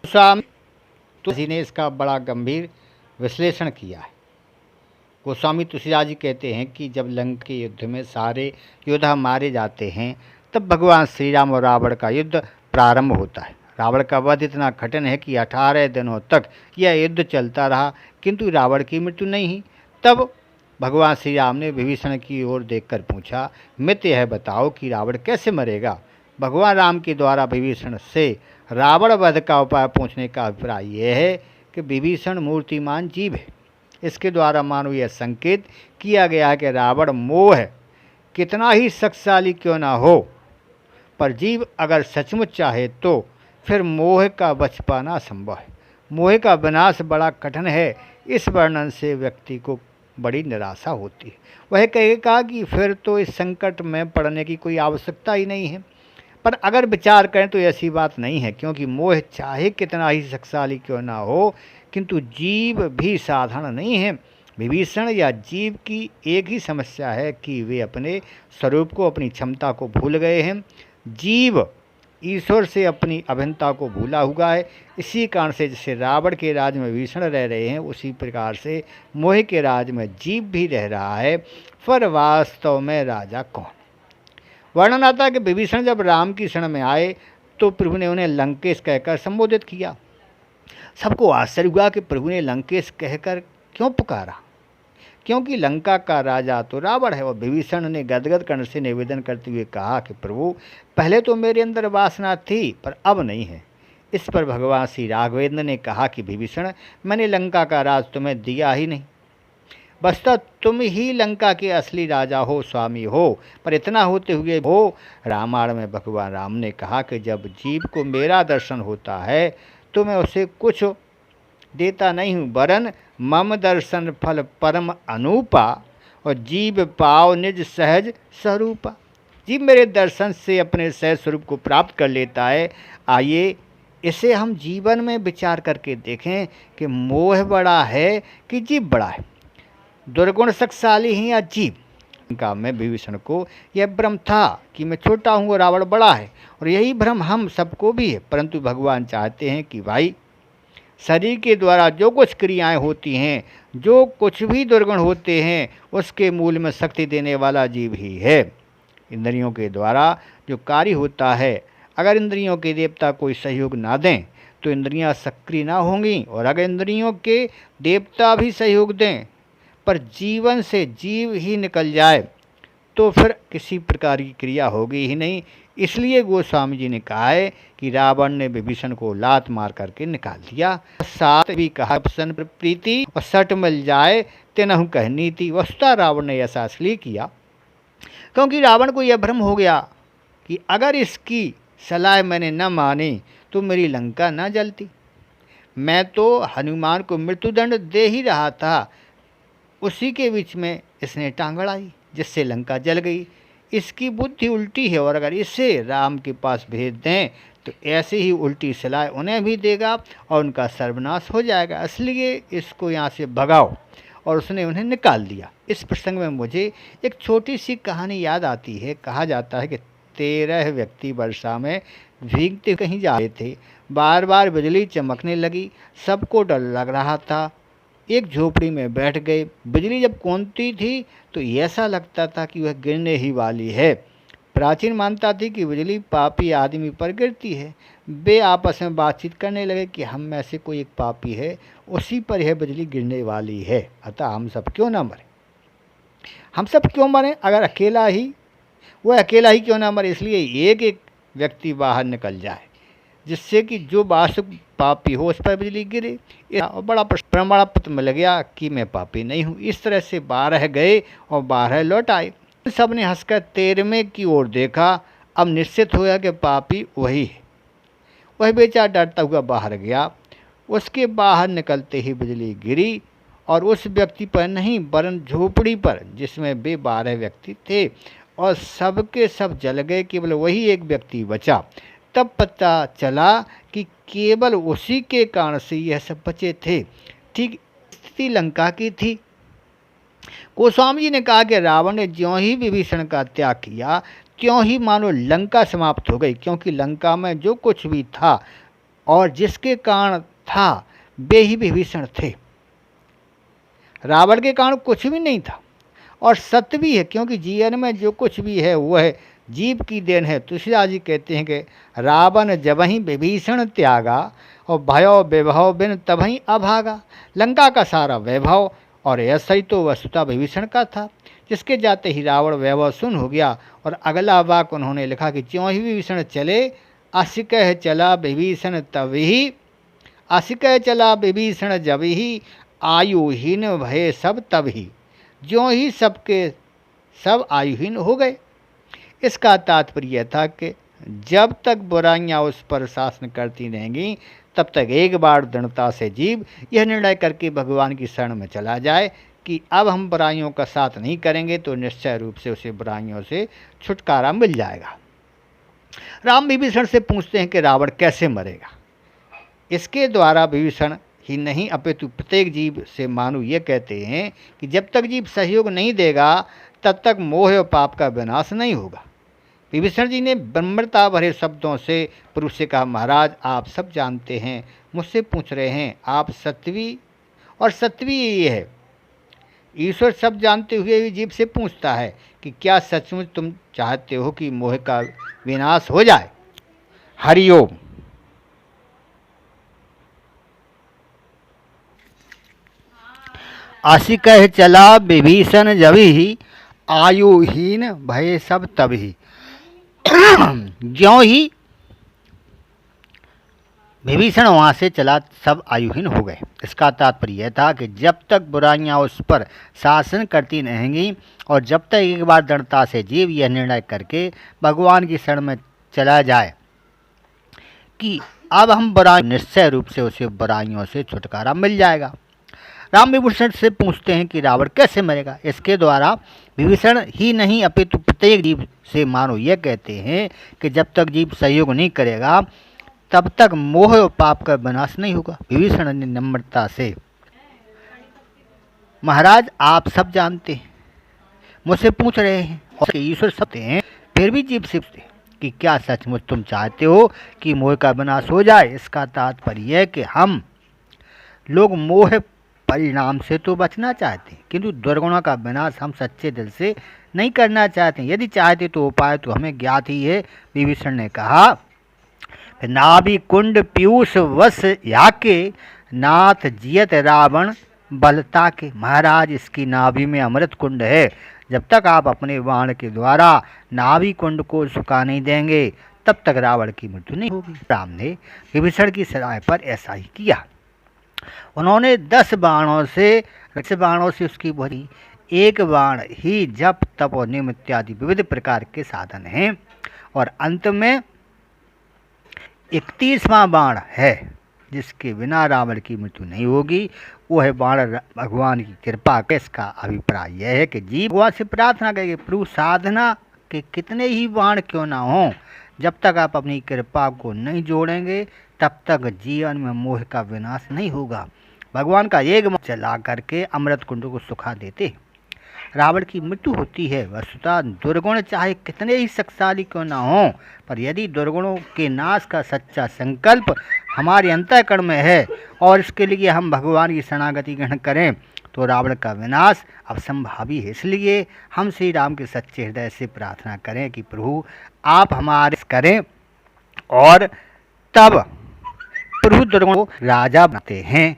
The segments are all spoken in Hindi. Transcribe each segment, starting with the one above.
गोस्वामी तुलसी ने इसका बड़ा गंभीर विश्लेषण किया है। गोस्वामी तुलसीदास जी कहते हैं कि जब लंका के युद्ध में सारे योद्धा मारे जाते हैं तब भगवान श्री राम और रावण का युद्ध प्रारंभ होता है। रावण का वध इतना कठिन है कि 18 दिनों तक यह युद्ध चलता रहा, किंतु रावण की मृत्यु नहीं हुई। तब भगवान श्री राम ने विभीषण की ओर देखकर पूछा, मित्र यह बताओ कि रावण कैसे मरेगा। भगवान राम के द्वारा विभीषण से रावण वध का उपाय पूछने का अभिप्राय यह है कि विभीषण मूर्तिमान जीव है। इसके द्वारा मानो यह संकेत किया गया है कि रावण मोह कितना ही शक्तिशाली क्यों ना हो, पर जीव अगर सचमुच चाहे तो फिर मोह का बच पाना असंभव है। मोह का विनाश बड़ा कठिन है। इस वर्णन से व्यक्ति को बड़ी निराशा होती है। वह कहेगा कि फिर तो इस संकट में पड़ने की कोई आवश्यकता ही नहीं है, पर अगर विचार करें तो ऐसी बात नहीं है, क्योंकि मोह चाहे कितना ही शक्तिशाली क्यों ना हो, किंतु जीव भी साधारण नहीं है। विभीषण या जीव की एक ही समस्या है कि वे अपने स्वरूप को, अपनी क्षमता को भूल गए हैं। जीव ईश्वर से अपनी अभिन्नता को भूला हुआ है। इसी कारण से जैसे रावण के राज में विभीषण रह रहे हैं, उसी प्रकार से मोह के राज में जीव भी रह रहा है। पर वास्तव में राजा कौन? वर्णन आता है कि विभीषण जब राम की शरण में आए तो प्रभु ने उन्हें लंकेश कहकर संबोधित किया। सबको आश्चर्य हुआ कि प्रभु ने लंकेश कहकर क्यों पुकारा, क्योंकि लंका का राजा तो रावण है। और विभीषण ने गदगद कंठ से निवेदन करते हुए कहा कि प्रभु, पहले तो मेरे अंदर वासना थी पर अब नहीं है। इस पर भगवान श्री राघवेंद्र ने कहा कि विभीषण, मैंने लंका का राज तुम्हें दिया ही नहीं, बस्ता तुम ही लंका के असली राजा हो, स्वामी हो। पर इतना होते हुए हो, रामायण में भगवान राम ने कहा कि जब जीव को मेरा दर्शन होता है तो मैं उसे कुछ देता नहीं हूँ, वरन मम दर्शन फल परम अनूपा और जीव पाव निज सहज स्वरूपा। जीव मेरे दर्शन से अपने सहज स्वरूप को प्राप्त कर लेता है। आइए इसे हम जीवन में विचार करके देखें कि मोह बड़ा है कि जीव बड़ा है, दुर्गुण शक्तिशाली हैं या जीव। का में विभीषण को यह भ्रम था कि मैं छोटा हूँ और रावण बड़ा है, और यही भ्रम हम सबको भी है। परंतु भगवान चाहते हैं कि भाई, शरीर के द्वारा जो कुछ क्रियाएं होती हैं, जो कुछ भी दुर्गुण होते हैं, उसके मूल में शक्ति देने वाला जीव ही है। इंद्रियों के द्वारा जो कार्य होता है, अगर इंद्रियों के देवता कोई सहयोग ना दें तो इंद्रियां सक्रिय ना होंगी, और अगर इंद्रियों के देवता भी सहयोग दें पर जीवन से जीव ही निकल जाए तो फिर किसी प्रकार की क्रिया होगी ही नहीं। इसलिए गोस्वामी जी ने कहा है कि रावण ने विभीषण को लात मार करके निकाल दिया। साथ भी कहा, प्रीति और सट मिल जाए तेनहु कहनी थी। वस्तुतः रावण ने ऐसा इसलिए किया क्योंकि रावण को यह भ्रम हो गया कि अगर इसकी सलाह मैंने न मानी तो मेरी लंका न जलती। मैं तो हनुमान को मृत्युदंड दे ही रहा था, उसी के बीच में इसने टांग अड़ाई जिससे लंका जल गई। इसकी बुद्धि उल्टी है, और अगर इसे राम के पास भेज दें तो ऐसे ही उल्टी सलाह उन्हें भी देगा और उनका सर्वनाश हो जाएगा। इसलिए इसको यहाँ से भगाओ, और उसने उन्हें निकाल दिया। इस प्रसंग में मुझे एक छोटी सी कहानी याद आती है। कहा जाता है कि 13 व्यक्ति वर्षा में भीगते कहीं जा रहे थे। बार बार बिजली चमकने लगी, सबको डर लग रहा था। एक झोपड़ी में बैठ गए। बिजली जब कौंधती थी तो ऐसा लगता था कि वह गिरने ही वाली है। प्राचीन मानता थी कि बिजली पापी आदमी पर गिरती है। वे आपस में बातचीत करने लगे कि हम में से कोई एक पापी है, उसी पर यह बिजली गिरने वाली है, अतः हम सब क्यों ना मरें। हम सब क्यों मरें? अगर अकेला ही, वह अकेला ही क्यों ना मरे। इसलिए एक एक व्यक्ति बाहर निकल जाए, जिससे कि जो वास्तविक पापी हो उस पर बिजली गिरे। और बड़ा प्रमाण पत्र मिल गया कि मैं पापी नहीं हूँ। इस तरह से 12 गए और 12 लौट आए। सब ने हंसकर 13वें की ओर देखा। अब निश्चित हुआ कि पापी वही है। वह बेचारा डरता हुआ बाहर गया। उसके बाहर निकलते ही बिजली गिरी, और उस व्यक्ति पर नहीं वरन झोपड़ी पर जिसमें वे 12 व्यक्ति थे, और सबके सब जल गए। केवल वही एक व्यक्ति बचा। तब पता चला कि केवल उसी के कारण से यह सब बचे थे। ठीक स्थिति लंका की थी। गोस्वामी जी ने कहा कि रावण ने ज्यों ही विभीषण का त्याग किया त्यों ही मानो लंका समाप्त हो गई, क्योंकि लंका में जो कुछ भी था और जिसके कारण था वे ही विभीषण थे। रावण के कारण कुछ भी नहीं था और सत्य भी है, क्योंकि जीवन में जो कुछ भी है वह जीव की देन है। तुलसीदास जी कहते हैं कि रावण जबहि विभीषण त्यागा और भयो वैभव बिन तबहि अभागा। लंका का सारा वैभव और ऐसा ही तो वस्तुता विभीषण का था, जिसके जाते ही रावण वैभव शून्य हो गया। और अगला वाक उन्होंने लिखा कि ज्यों ही विभीषण चले अस कह चला विभीषण तभी, अस कह चला विभीषण जब ही, आयुहीन भय सब तभी। ज्यों ही सबके सब आयुहीन हो गए। इसका तात्पर्य था कि जब तक बुराइयां उस पर शासन करती रहेंगी तब तक एक बार दृढ़ता से जीव यह निर्णय करके भगवान की शरण में चला जाए कि अब हम बुराइयों का साथ नहीं करेंगे तो निश्चय रूप से उसे बुराइयों से छुटकारा मिल जाएगा। राम विभीषण से पूछते हैं कि रावण कैसे मरेगा। इसके द्वारा विभीषण ही नहीं अपितु प्रत्येक जीव से मानो ये कहते हैं कि जब तक जीव सहयोग नहीं देगा तब तक मोह और पाप का विनाश नहीं होगा। विभीषण जी ने विनम्रता भरे शब्दों से पुरुष से कहा, महाराज आप सब जानते हैं, मुझसे पूछ रहे हैं, आप सत्वी और सत्वी ये है। ईश्वर सब जानते हुए भी जीव से पूछता है कि क्या सचमुच तुम चाहते हो कि मोह का विनाश हो जाए। हरिओम। आशी कह चला विभीषण जभी, आयुहीन भय सब तभी। ज्यों ही विभीषण वहाँ से चला सब आयुहीन हो गए। इसका तात्पर्य यह था कि जब तक बुराइयां उस पर शासन करती रहेंगी और जब तक एक बार दृढ़ता से जीव यह निर्णय करके भगवान की शरण में चला जाए कि अब हम बुराई, निश्चय रूप से उसे बुराइयों से छुटकारा मिल जाएगा। राम विभीषण से पूछते हैं कि रावण कैसे मरेगा। इसके द्वारा विभीषण ही नहीं अपितु प्रत्येक जीव से मानो यह कहते हैं कि जब तक जीव सहयोग नहीं करेगा तब तक मोह और पाप का विनाश नहीं होगा। विभीषण ने नम्रता से, महाराज आप सब जानते हैं, मुझसे पूछ रहे हैं और ईश्वर सब हैं, फिर भी जीव से पूछते हैं कि क्या सचमुच तुम चाहते हो कि मोह का विनाश हो जाए। इसका तात्पर्य है कि हम लोग मोह परिणाम से तो बचना चाहते हैं, किंतु दुर्गुणों का विनाश हम सच्चे दिल से नहीं करना चाहते। यदि चाहते तो उपाय तो हमें ज्ञात ही है। विभीषण ने कहा, नाभि कुंड पीयूष वश याके, नाथ जियत रावण बलता के। महाराज इसकी नाभि में अमृत कुंड है। जब तक आप अपने बाण के द्वारा नाभि कुंड को सुखा नहीं देंगे तब तक रावण की मृत्यु नहीं होगी। राम ने विभीषण की सलाह पर ऐसा ही किया। उन्होंने 10 बाणों से उसकी भरी। एक बाण ही जप तप और नियम इत्यादि विविध प्रकार के साधन हैं और अंत में 31वां बाण है जिसके बिना रावण की मृत्यु नहीं होगी। वो है बाण भगवान की कृपा का। इसका अभिप्राय यह है कि जीव भगवान से प्रार्थना करेंगे, प्रभु साधना के कितने ही बाण क्यों ना हों, जब तक आप अपनी कृपा को नहीं जोड़ेंगे तब तक जीवन में मोह का विनाश नहीं होगा। भगवान का एक बाण चला करके अमृत कुंड को सुखा देते रावण की मृत्यु होती है। वस्तुतः दुर्गुण चाहे कितने ही शक्तिशाली क्यों ना हो, पर यदि दुर्गुणों के नाश का सच्चा संकल्प हमारे अंतःकरण में है और इसके लिए हम भगवान की शरणागति ग्रहण करें तो रावण का विनाश असंभावी है। इसलिए हम श्री राम के सच्चे हृदय से प्रार्थना करें कि प्रभु आप हमारे करें और तब प्रभु दुर्गुणों को राजा बनाते हैं।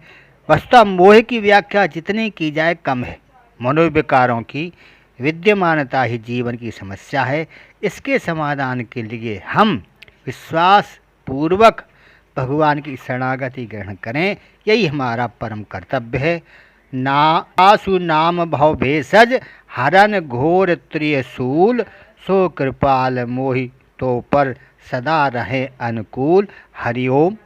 वस्तुतः मोह की व्याख्या जितनी की जाए कम है। मनोविकारों की विद्यमानता ही जीवन की समस्या है। इसके समाधान के लिए हम विश्वास पूर्वक भगवान की शरणागति ग्रहण करें, यही हमारा परम कर्तव्य है। ना आसु नाम भव भेषज, हरन घोर त्रियशूल, सो कृपाल मोहि तो पर सदा रहे अनुकूल। हरिओम।